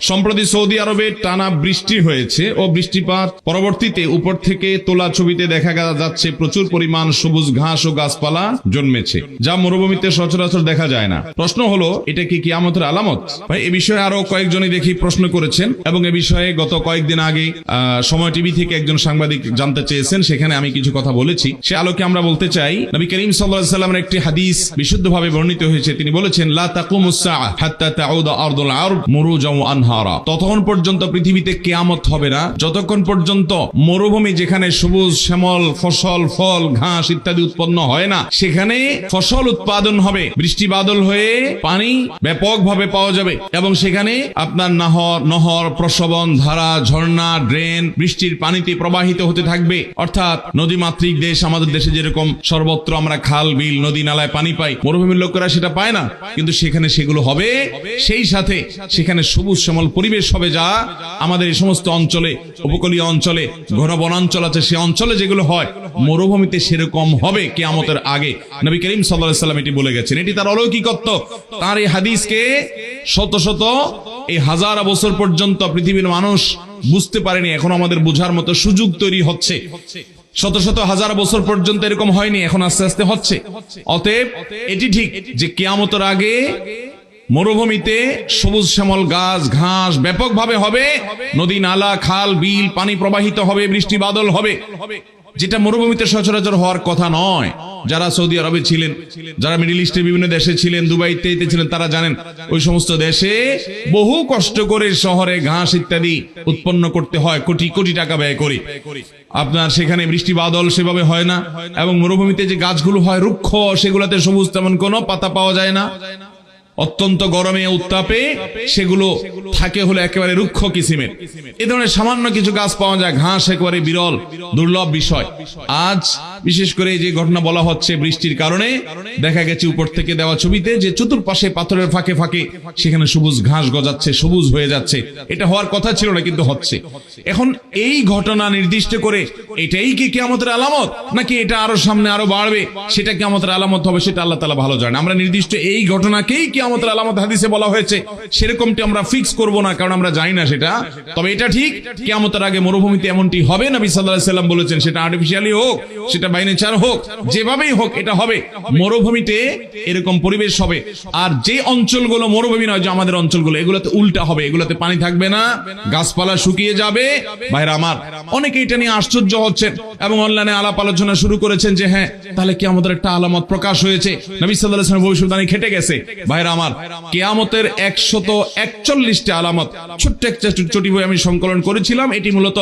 সম্প্রতি সৌদি আরবে টানা বৃষ্টি হয়েছে ও বৃষ্টিপাত পরবর্তীতে উপর থেকে তোলা ছবিতে দেখা যাচ্ছে প্রচুর পরিমাণ সবুজ ঘাস ও গাছপালা জন্মেছে, যা মরুভূমিতে সচরাচর দেখা যায় না। প্রশ্ন হলো, এটা কি কিয়ামতের আলামত? ভাই, এ বিষয়ে আরো কয়েকজনই দেখি প্রশ্ন করেছেন এবং এ বিষয়ে গত কয়েকদিন আগে সময় টিভি থেকে একজন সাংবাদিক জানতে চেয়েছেন, সেখানে আমি কিছু কথা বলেছি। সে আলোকে আমরা বলতে চাই, নবী করিম সাল্লাল্লাহু আলাইহি ওয়াসাল্লামের একটি হাদিস বিশুদ্ধভাবে বর্ণিত হয়েছে। তিনি বলেছেন, লা তাকুমুস সাআ হাত্তা তাউদা আরদুল আরব মুরুজাও আনহারা। ততক্ষণ পর্যন্ত পৃথিবীতে কিয়ামত হবে না যতক্ষণ পর্যন্ত মরুভূমি যেখানে সবুজ শ্যামল ফসল, ফল, ঘাস ইত্যাদি উৎপন্ন হয় না, সেখানে ফসল উৎপাদন হবে, বৃষ্টি বাদল হয়ে পানি ব্যাপকভাবে পাওয়া যাবে এবং সেখানে আপনার নহর, প্রসবন, ধারা, ঝর্ণা, ড্রেন বৃষ্টির পানিতে প্রবাহিত হতে থাকবে। অর্থাৎ নদীমাতৃক দেশ, আমাদের দেশে যেরকম সর্বত্র আমরা খাল, বিল, নদী, নালায় পানি পাই, মরুভূমির লোকেরা সেটা পায় না, কিন্তু সেখানে সেগুলো হবে। সেই সাথে সেখানে সবুজ শ্যামল পরিবেশ হবে, যা আমাদের এই সমস্ত অঞ্চলে, উপকূলীয় অঞ্চলে, ঘন বনাঞ্চল আছে, সে অঞ্চলে যেগুলো হয় মরুভূমিতে সেরকম হবে কিয়ামতের আগে। নবী করিম সাল্লাল্লাহু আলাইহি ওয়াসাল্লাম এটি বলে গেছেন। এটি তার অলৌকিকত্ব। তার এই হাদিসকে শত শত এই হাজার বছর পর্যন্ত পৃথিবীর মানুষ বুঝতে পারেনি, এখন আমাদের বোঝার মতো সুযোগ তৈরি হচ্ছে। শত শত হাজার বছর পর্যন্ত এরকম হয়নি, এখন আস্তে আস্তে হচ্ছে। অতএব এটি ঠিক যে কিয়ামতের আগে মরুভূমিতে সবুজ শ্যামল গাছ ঘাস ব্যাপকভাবে হবে, নদী, নালা, খাল, বিল পানি প্রবাহিত হবে, বৃষ্টি বাদল হবে, যেটা মরুভূমিতে সচরাচর হওয়ার কথা নয়। যারা সৌদি আরবে ছিলেন, যারা মিডল ইস্টের বিভিন্ন দেশে ছিলেন, দুবাইতে ছিলেন, তারা জানেন ওই সমস্ত দেশে বহু কষ্ট করে শহরে ঘাস ইত্যাদি উৎপন্ন করতে হয়, কোটি কোটি টাকা ব্যয় করে। আপনার সেখানে বৃষ্টি বাদল সেভাবে হয় না এবং মরুভূমিতে যে গাছগুলো হয় রুক্ষ, সেগুলোতে সবুজ তেমন কোনো পাতা পাওয়া যায় না। অত্যন্ত গরমে উত্তাপে সেগুলো থাকে হলো একেবারে রুক্ষ কিসিমের। এ ধরনের সামান্য কিছু গাছ পাওয়া যায়, ঘাস একেবারে বিরল দুর্লভ বিষয়। আজ বিশেষ করে যে ঘটনা বলা হচ্ছে, বৃষ্টির কারণে দেখা গেছে উপর থেকে দেওয়া ছবিতে যে চতুর্পাশে পাথরের ফাঁকে ফাঁকে সেখানে সবুজ ঘাস গজাচ্ছে, সবুজ হয়ে যাচ্ছে। এটা হওয়ার কথা ছিল না, কিন্তু হচ্ছে। এখন এই ঘটনা নির্দিষ্ট করে এটাই কি কিয়ামতের আলামত, নাকি এটা আরো সামনে আরো বাড়বে সেটা কিয়ামতের আলামত হবে, সেটা আল্লাহ তাআলা ভালো জানেন। আমরা নির্দিষ্ট এই ঘটনাকেই কিয়ামতের আলামত হাদিসে বলা হয়েছে সেরকমটি আমরা ফিক্স করব না, কারণ আমরা জানি না সেটা। তবে এটা ঠিক, কিয়ামতের আগে মরুভূমিতে এমনটি হবে। নবী সাল্লাল্লাহু আলাইহি ওয়াসাল্লাম বলেছেন, সেটা আর্টিফিশিয়ালি হোক, সেটা বাই নেচার হোক, যেভাবেই হোক এটা হবে। মরুভূমিতে এরকম পরিবেশ হবে। আর যে অঞ্চলগুলো মরুভূমি নয়, যে আমাদের অঞ্চলগুলো, এগুলোতে উল্টা হবে, এগুলোতে পানি থাকবে না, গাছপালা শুকিয়ে যাবে। ভাইরা আমার, অনেকে এটা নিয়ে আশ্চর্য হচ্ছেন এবং অনলাইনে আলাপ আলোচনা শুরু করেছেন যে হ্যাঁ, তাহলে কিয়ামতের একটা আলামত প্রকাশ হয়েছে, নবী সাল্লাল্লাহু আলাইহি ওয়াসাল্লাম ভবিষ্যদ্বাণী খেটে গেছে। ভাইরা আমার, কিয়ামতের 141টা আলামত ছোট্ট একটা চটি বই আমি সংকলন করেছিলাম। এটি মূলত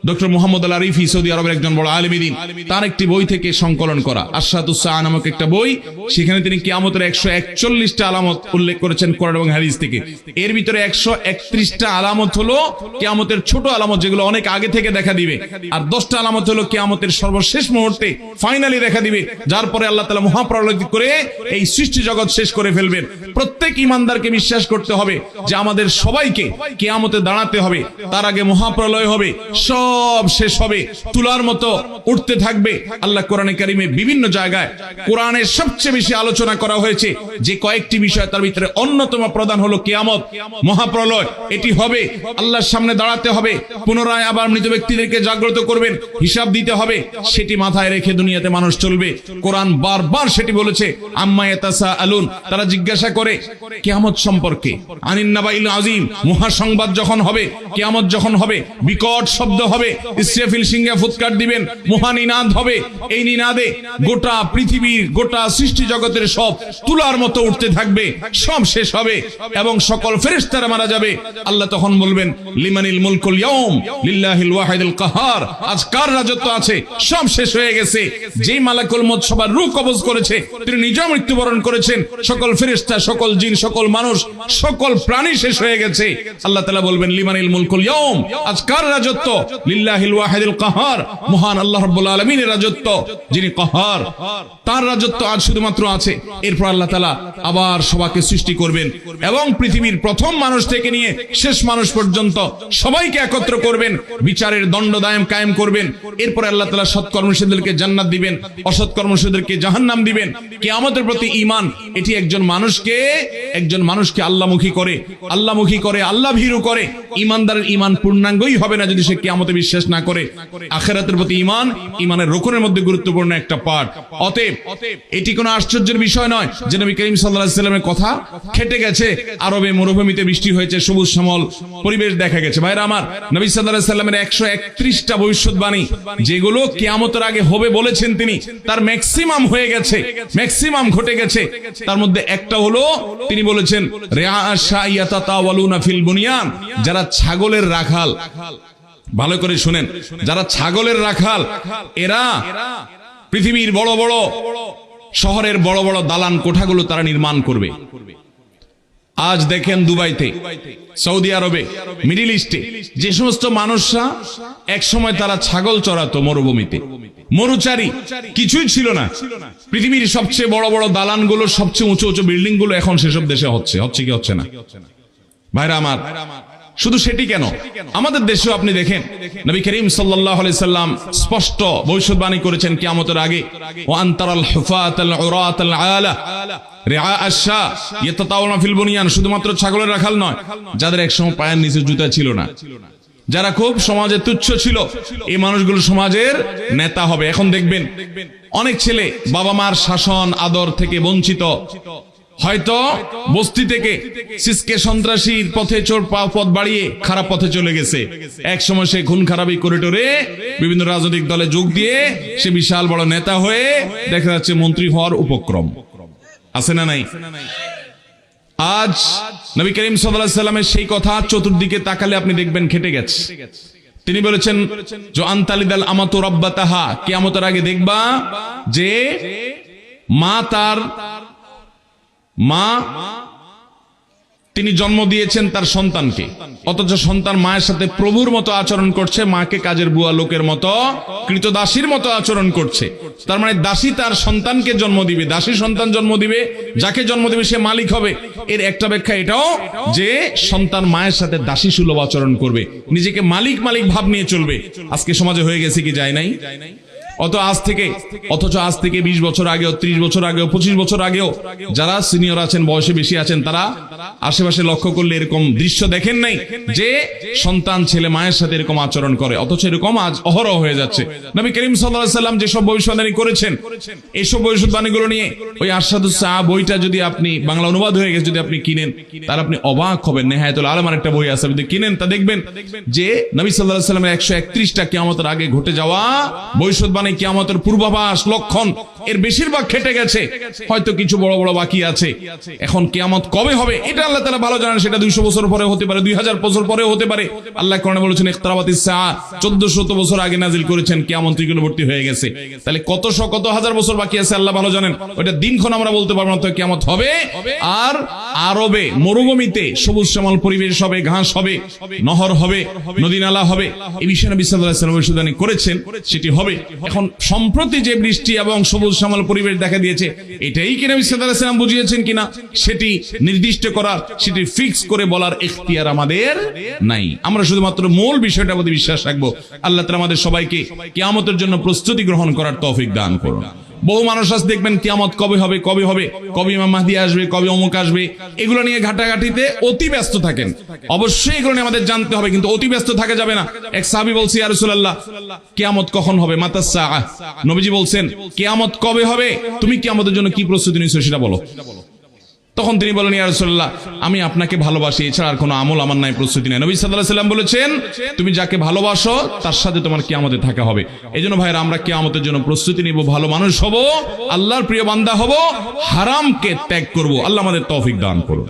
ডক্টর মোহাম্মদ আল আরিফি, সৌদি আরবের একজন বড় আলেম দ্বীন, তার একটি বই থেকে সংকলন করা, আশরাতুস সাআ নামক একটা বই। সেখানে তিনি কিয়ামতের 141টা আলামত উল্লেখ করেছেন কোরআন এবং হাদিস থেকে। এর ভিতরে 131টা আলামত হলো কিয়ামতের ছোট আলামত, যেগুলো অনেক আগে থেকে দেখা দিবে, আর 10টা আলামত হলো কিয়ামতের সর্বশেষ মুহূর্তে ফাইনালি দেখা দিবে, যার পরে আল্লাহ তাআলা মহাপ্রলয় করে এই সৃষ্টি জগৎ শেষ করে ফেলবেন। প্রত্যেক ঈমানদারকে বিশ্বাস করতে হবে যে আমাদের সবাইকে কিয়ামতে দাঁড়াতে হবে, তার আগে মহাপ্রলয় হবে, সব শেষ হবে, তুলার মতো উঠতে থাকবে। আল্লাহ কোরআনে কারিমে বিভিন্ন জায়গায় কোরআনের সবচেয়ে বেশি আলোচনা করা হয়েছে যে কয়েকটি বিষয়, তার ভিতরে অন্যতম প্রধান হলো কিয়ামত, মহাপ্রলয়। এটি হবে, আল্লাহর সামনে দাঁড়াতে হবে, পুনরায় আবার মৃত ব্যক্তিদেরকে জাগ্রত করবেন, হিসাব দিতে হবে। সেটি মাথায় রেখে দুনিয়াতে মানুষ চলবে। কোরআন বারবার সেটি বলেছে, আম্মা ইয়াতাসাআলুন, তারা জিজ্ঞাসা করে কিয়ামত সম্পর্কে, আনিন নাবাইল আযীম, মহা সংবাদ যখন হবে, কিয়ামত যখন হবে, বিকট শব্দ হবে, ইসরাফিল সিংহে ফুৎকার দিবেন, মহানিনাদ হবে। এই নিনাদে গোটা পৃথিবীর, গোটা সৃষ্টি জগতের সব তুলার মতো উঠতে থাকবে, সব শেষ হবে এবং সকল ফেরেশতারা মারা যাবে। আল্লাহ তখন বলবেন, লিমানিল মুলকুল ইয়াউম লিল্লাহিল ওয়াহিদুল কাহার, আজ কার রাজত্ব আছে, সব শেষ হয়ে গেছে। যেই মালাকুল মউত সবার রূহ কবজ করেছে, তিনি নিজে মৃত্যুবরণ করেছেন, সকল ফেরেশতা, সকল জিন, সকল মানুষ, সকল প্রাণী শেষ হয়ে গেছে। আল্লাহ তাআলা বলবেন, লিমানিল মুলকুল ইয়াউম, আজ কার রাজত্ব, লিল্লাহিল ওয়াহিদুল কাহার, মহান আল্লাহ রাব্বুল আলামিনের রাজত্ব, যিনি কাহার, তার রাজত্ব আজ শুধুমাত্র আছে। এরপর আল্লাহ তাআলা আবার সবাইকে সৃষ্টি করবেন এবং পৃথিবীর প্রথম মানুষ থেকে নিয়ে শেষ মানুষ পর্যন্ত সবাইকে একত্র করবেন, বিচারের দণ্ডদায়ম কায়েম করবেন। এরপর আল্লাহ তাআলা সৎকর্মশীলদেরকে জান্নাত দিবেন, অসৎকর্মশীলদেরকে জাহান্নাম দিবেন। কিয়ামতের প্রতি ঈমান, এটি একজন মানুষকে আল্লাহমুখী করে, আল্লাহ ভীরু করে। ঈমানদারের ঈমান পূর্ণাঙ্গই হবে না যদি সে কিয়ামতে বিশ্বাস না করে। আখিরাতের প্রতি ঈমান ঈমানের রুকনের মধ্যে গুরুত্বপূর্ণ একটা পার্ট। অতএব এটি কোনো আশ্চর্যের বিষয় নয় যে নবী করিম সাল্লাল্লাহু আলাইহি ওয়াসাল্লামের কথা খেটে গেছে, আরবে মরুভূমিতে বৃষ্টি হয়েছে, সবুজ শ্যামল পরিবেশ দেখা গেছে। ভাইরা আমার, নবী সাল্লাল্লাহু আলাইহি ওয়াসাল্লামের 131টা ভবিষ্যৎবাণী যেগুলো কিয়ামতের আগে হবে বলেছেন তিনি, তার ম্যাক্সিমাম হয়ে গেছে, ম্যাক্সিমাম ঘটে গেছে। তার মধ্যে একটা হলো তিনি বলেছেন ফিল বুনিয়ান, যারা ছাগলের রাখাল, ভালো করে শুনেন, যারা ছাগলের রাখাল এরা পৃথিবীর বড় বড় শহরের বড় বড় দালান কোঠাগুলো তারা নির্মাণ করবে। আজ দেখেন দুবাইতে, সৌদি আরবে, মিডিল ইস্টে যে সমস্ত মানুষরা এক সময় তারা ছাগল চড়াতো মরুভূমিতে, মরুচারী কিছুই ছিল না, পৃথিবীর সবচেয়ে বড় বড় দালানগুলো, সবচেয়ে উঁচু উঁচু বিল্ডিং গুলো এখন সেসব দেশে হচ্ছে কি হচ্ছে না? ভাইরা আমার, শুধু সেটি কেন, আমাদের দেশেও আপনি দেখেন নবী করিম সাল্লাল্লাহু আলাইহি সাল্লাম স্পষ্ট ভবিষ্যৎবাণী করেছেন কিয়ামতের আগে, ওয়া আনতারাল হুফাতাল উরাতাল আলা রিআ আশ-শা ইয়াতাতাওয়ানা ফিল বুনিয়ান, শুধুমাত্র ছাগলের রাখাল নয়, যাদের একসময় পায়ের নিচে জুতা ছিল না, যারা খুব সমাজে তুচ্ছ ছিল, এই মানুষগুলো সমাজের নেতা হবে। এখন দেখবেন অনেক ছেলে বাবা মার শাসন আদর থেকে বঞ্চিত, হয়তো বস্তি থেকে সিসকে সন্ত্রাসীর পথে পথ বাড়িয়ে খারাপ পথে চলে গেছে। এক সময় সে খুন খারাপি করিডোরে বিভিন্ন রাজনৈতিক দলে যোগ দিয়ে সে বিশাল বড় নেতা হয়ে দেখা যাচ্ছে মন্ত্রী হওয়ার উপক্রম আছে না নাই? আজ নবী করিম সাল্লাল্লাহু আলাইহি সাল্লামের সেই কথা চতুর্দিকে তাকালে আপনি দেখবেন খেটে গেছে। তিনি বলেছেন যে আনতালিদাল আমাতু রাব্বাতাহা, কিয়ামতের আগে দেখবা যে মা তিনি জন্ম দিয়েছেন তার সন্তানকে, অথচ সন্তান মায়ের সাথে প্রভুর মতো আচরণ করছে, মাকে কাজের বুয়া লোকের মতো, কৃতদাসীর মতো আচরণ করছে। তার মানে দাসী তার সন্তানকে জন্ম দিবে, দাসী সন্তান জন্ম দিবে, যাকে জন্ম দিবে সে মালিক হবে। এর একটা ব্যাখ্যা এটাও যে সন্তান মায়ের সাথে দাসী সুলভ আচরণ করবে, নিজেকে মালিক ভাব নিয়ে চলবে। আজকে সমাজে হয়ে গেছে কি যায় নাই? অথচ আজ থেকে 20 বছর আগেও, 30 বছর আগেও, 25 বছর আগেও যারা সিনিয়র আছেন, বয়সে বেশি আছেন, তারা আশেপাশে লক্ষ্য করলে এরকম দৃশ্য দেখেন নাই যে সন্তান ছেলে মায়ের সাথে এরকম আচরণ করে, অথচ এরকম আজ অহরহ হয়ে যাচ্ছে। নবী করিম সাল্লাল্লাহু আলাইহি সাল্লাম যেসব ভবিষ্যৎবাণী করেছেন, এইসব ভবিষ্যৎবাণীগুলো নিয়ে ওই আরশাদুস সাআ বইটা যদি আপনি, বাংলা অনুবাদ হয়ে গেছে, যদি আপনি কিনেন তাহলে আপনি অবাক হবেন। নেহায়াতুল আলমের একটা বই আছে, যদি কিনেন তা দেখবেন যে নবী সাল্লাল্লাহু আলাইহি সাল্লামের 131টা কিয়ামতের আগে ঘটে যাওয়া ভবিষ্যৎবাণী, কিয়ামতের পূর্বাভাস, লক্ষণ, এর বেশিরভাগ খেটে গেছে, হয়তো কিছু বড় বড় বাকি আছে। এখন কিয়ামত কবে হবে এটা আল্লাহ তাআলা ভালো জানেন, সেটা 200 বছর পরে হতে পারে, 2000 বছর পরে হতে পারে। আল্লাহ কোরআনে বলেছেন ইকতারাবাতিস সাআ, 1400 বছর আগে নাজিল করেছেন, কিয়ামত নিকটবর্তী হয়ে গেছে। তাহলে কত হাজার বছর বাকি আছে আল্লাহ ভালো জানেন, ওটা দিনক্ষণ আমরা বলতে পারবো না, তো কিয়ামত হবে। আর আরবে মরুভূমিতে সবুজ শ্যামল পরিবেশ হবে, ঘাস হবে, নহর হবে, নদী নালা হবে, এই বিষয়ে নবী সাল্লাল্লাহু আলাইহি ওয়াসাল্লাম ভবিষ্যদ্বাণী করেছেন, সেটি হবে। এখন সম্প্রতি যে বৃষ্টি এবং সবুজ শ্যামল পরিবেশ দেখা দিয়েছে, এটাই কি নবী সাল্লাল্লাহু আলাইহি ওয়াসাল্লাম বুঝিয়েছেন কিনা সেটি নির্দিষ্ট করার, সেটি ফিক্স করে বলার ইখতিয়ার আমাদের নাই। আমরা শুধুমাত্র মূল বিষয়টার প্রতি বিশ্বাস রাখবো। আল্লাহ তাআলা আমাদের সবাইকে কিয়ামতের জন্য প্রস্তুতি গ্রহণ করার তৌফিক দান করুন। বহু মানুষ আজ দেখবেন কিয়ামত কবে হবে, কবে ইমাম মাহদি আসবে, কবে অমুক আসবে, এগুলো নিয়ে ঘাটাঘাটিতে অতি ব্যস্ত থাকেন। অবশ্যই এগুলো নিয়ে আমাদের জানতে হবে, কিন্তু অতি ব্যস্ত থাকা যাবে না। এক সাহাবী বলছে, ইয়া রাসূলুল্লাহ, কিয়ামত কখন হবে? মাতাস সাআ। নবীজি বলছেন, কিয়ামত কবে হবে, তুমি কিয়ামতের জন্য কি প্রস্তুতি নিয়েছো সেটা বলো। তখন তিনি বলেন, ইয়া রাসূলুল্লাহ, আমি আপনাকে ভালোবাসি, এছাড়া আর কোনো আমল আমার নাই, প্রস্তুতি নাই। নবী সাল্লাল্লাহু আলাইহি ওয়াসাল্লাম বলেছেন, তুমি যাকে ভালোবাসো তার সাথে তোমার কিয়ামতে থাকা হবে। এজন্য ভাইরা, আমরা কিয়ামতের জন্য প্রস্তুতি নিব, ভালো মানুষ হব, আল্লাহর প্রিয় বান্দা হব, হারামকে ত্যাগ করব। আল্লাহ আমাদের তৌফিক দান করুন।